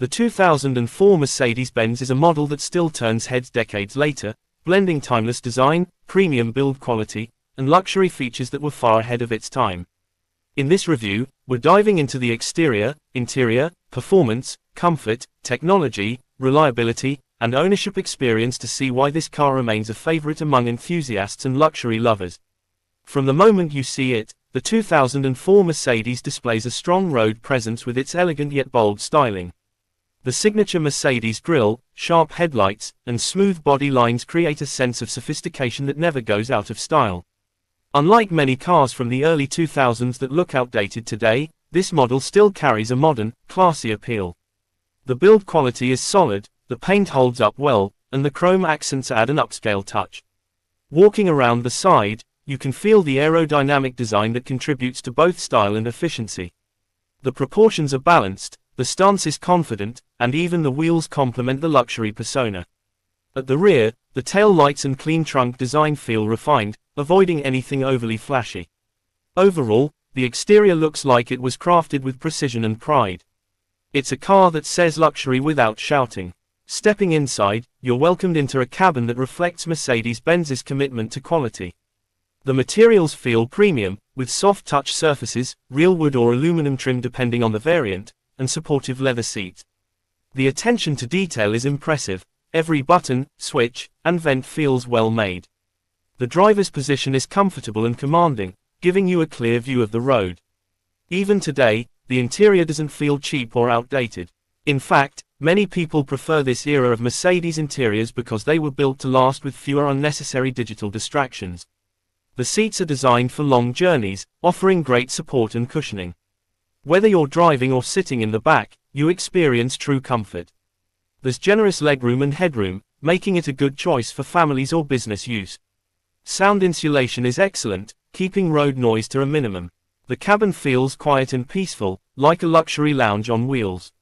The 2004 Mercedes-Benz is a model that still turns heads decades later, blending timeless design, premium build quality, and luxury features that were far ahead of its time. In this review, we're diving into the exterior, interior, performance, comfort, technology, reliability, and ownership experience to see why this car remains a favorite among enthusiasts and luxury lovers. From the moment you see it, the 2004 Mercedes displays a strong road presence with its elegant yet bold styling. The signature Mercedes grille, sharp headlights, and smooth body lines create a sense of sophistication that never goes out of style. Unlike many cars from the early 2000s that look outdated today, this model still carries a modern, classy appeal. The build quality is solid, the paint holds up well, and the chrome accents add an upscale touch. Walking around the side, you can feel the aerodynamic design that contributes to both style and efficiency. The proportions are balanced, the stance is confident, and even the wheels complement the luxury persona. At the rear, the tail lights and clean trunk design feel refined, avoiding anything overly flashy. Overall, the exterior looks like it was crafted with precision and pride. It's a car that says luxury without shouting. Stepping inside, you're welcomed into a cabin that reflects Mercedes-Benz's commitment to quality. The materials feel premium, with soft touch surfaces, real wood or aluminum trim depending on the variant, and supportive leather seats. The attention to detail is impressive. Every button, switch, and vent feels well made. The driver's position is comfortable and commanding, giving you a clear view of the road. Even today, the interior doesn't feel cheap or outdated. In fact, many people prefer this era of Mercedes interiors because they were built to last with fewer unnecessary digital distractions. The seats are designed for long journeys, offering great support and cushioning. Whether you're driving or sitting in the back, you experience true comfort. There's generous legroom and headroom, making it a good choice for families or business use. Sound insulation is excellent, keeping road noise to a minimum. The cabin feels quiet and peaceful, like a luxury lounge on wheels.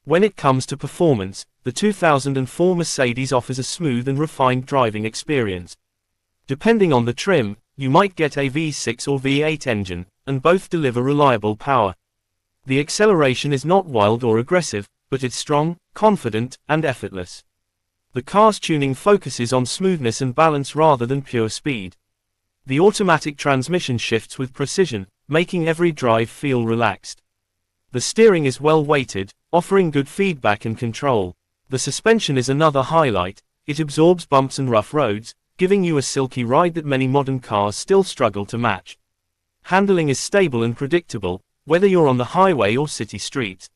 When it comes to performance, the 2004 Mercedes offers a smooth and refined driving experience. Depending on the trim, you might get a V6 or V8 engine, and both deliver reliable power. The acceleration is not wild or aggressive, but it's strong, confident, and effortless. The car's tuning focuses on smoothness and balance rather than pure speed. The automatic transmission shifts with precision, making every drive feel relaxed. The steering is well weighted, offering good feedback and control. The suspension is another highlight. It absorbs bumps and rough roads, giving you a silky ride that many modern cars still struggle to match. Handling is stable and predictable, whether you're on the highway or city streets.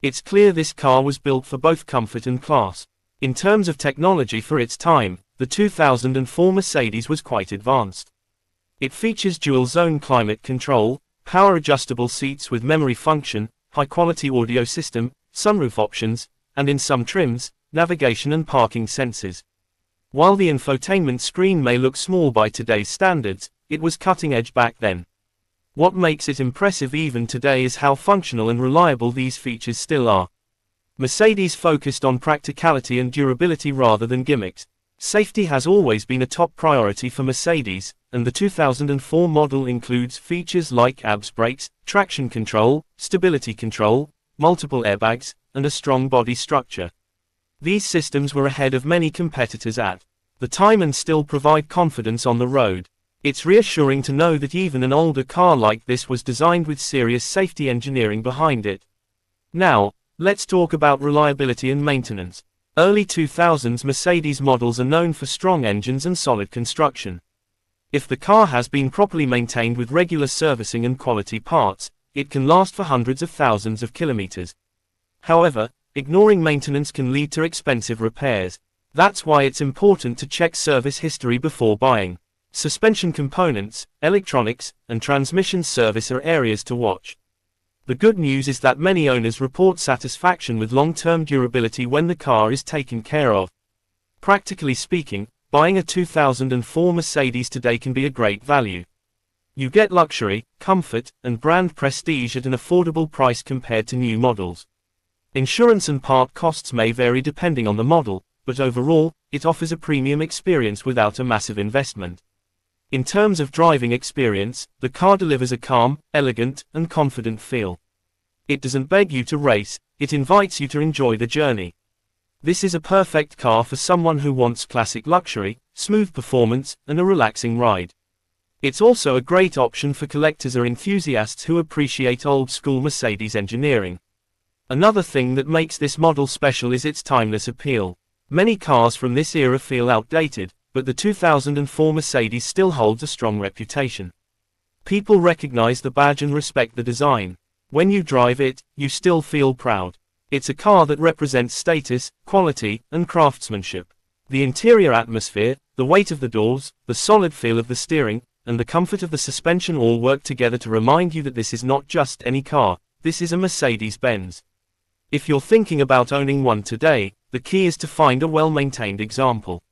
It's clear this car was built for both comfort and class. In terms of technology for its time, the 2004 Mercedes was quite advanced. It features dual-zone climate control, power-adjustable seats with memory function, high-quality audio system, sunroof options, and in some trims, navigation and parking sensors. While the infotainment screen may look small by today's standards, it was cutting-edge back then. What makes it impressive even today is how functional and reliable these features still are. Mercedes focused on practicality and durability rather than gimmicks. Safety has always been a top priority for Mercedes, and the 2004 model includes features like ABS brakes, traction control, stability control, multiple airbags, and a strong body structure. These systems were ahead of many competitors at the time and still provide confidence on the road. It's reassuring to know that even an older car like this was designed with serious safety engineering behind it. Now, let's talk about reliability and maintenance. Early 2000s Mercedes models are known for strong engines and solid construction. If the car has been properly maintained with regular servicing and quality parts, it can last for hundreds of thousands of kilometers. However, ignoring maintenance can lead to expensive repairs. That's why it's important to check service history before buying. Suspension components, electronics, and transmission service are areas to watch. The good news is that many owners report satisfaction with long-term durability when the car is taken care of. Practically speaking, buying a 2004 Mercedes today can be a great value. You get luxury, comfort, and brand prestige at an affordable price compared to new models. Insurance and part costs may vary depending on the model, but overall, it offers a premium experience without a massive investment. In terms of driving experience, the car delivers a calm, elegant, and confident feel. It doesn't beg you to race, it invites you to enjoy the journey. This is a perfect car for someone who wants classic luxury, smooth performance, and a relaxing ride. It's also a great option for collectors or enthusiasts who appreciate old-school Mercedes engineering. Another thing that makes this model special is its timeless appeal. Many cars from this era feel outdated, but the 2004 Mercedes still holds a strong reputation. People recognize the badge and respect the design. When you drive it, you still feel proud. It's a car that represents status, quality, and craftsmanship. The interior atmosphere, the weight of the doors, the solid feel of the steering, and the comfort of the suspension all work together to remind you that this is not just any car, this is a Mercedes-Benz. If you're thinking about owning one today, the key is to find a well-maintained example.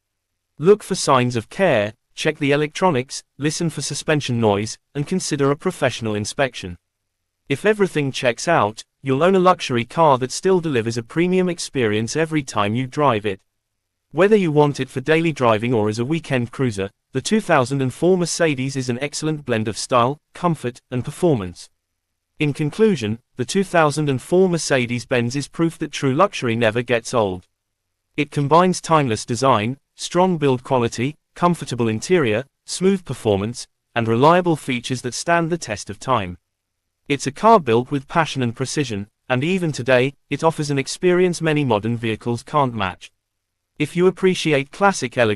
Look for signs of care, check the electronics, listen for suspension noise, and consider a professional inspection. If everything checks out, you'll own a luxury car that still delivers a premium experience every time you drive it. Whether you want it for daily driving or as a weekend cruiser, the 2004 Mercedes is an excellent blend of style, comfort, and performance. In conclusion, the 2004 Mercedes-Benz is proof that true luxury never gets old. It combines timeless design, strong build quality, comfortable interior, smooth performance, and reliable features that stand the test of time. It's a car built with passion and precision, and even today, it offers an experience many modern vehicles can't match. If you appreciate classic elegance,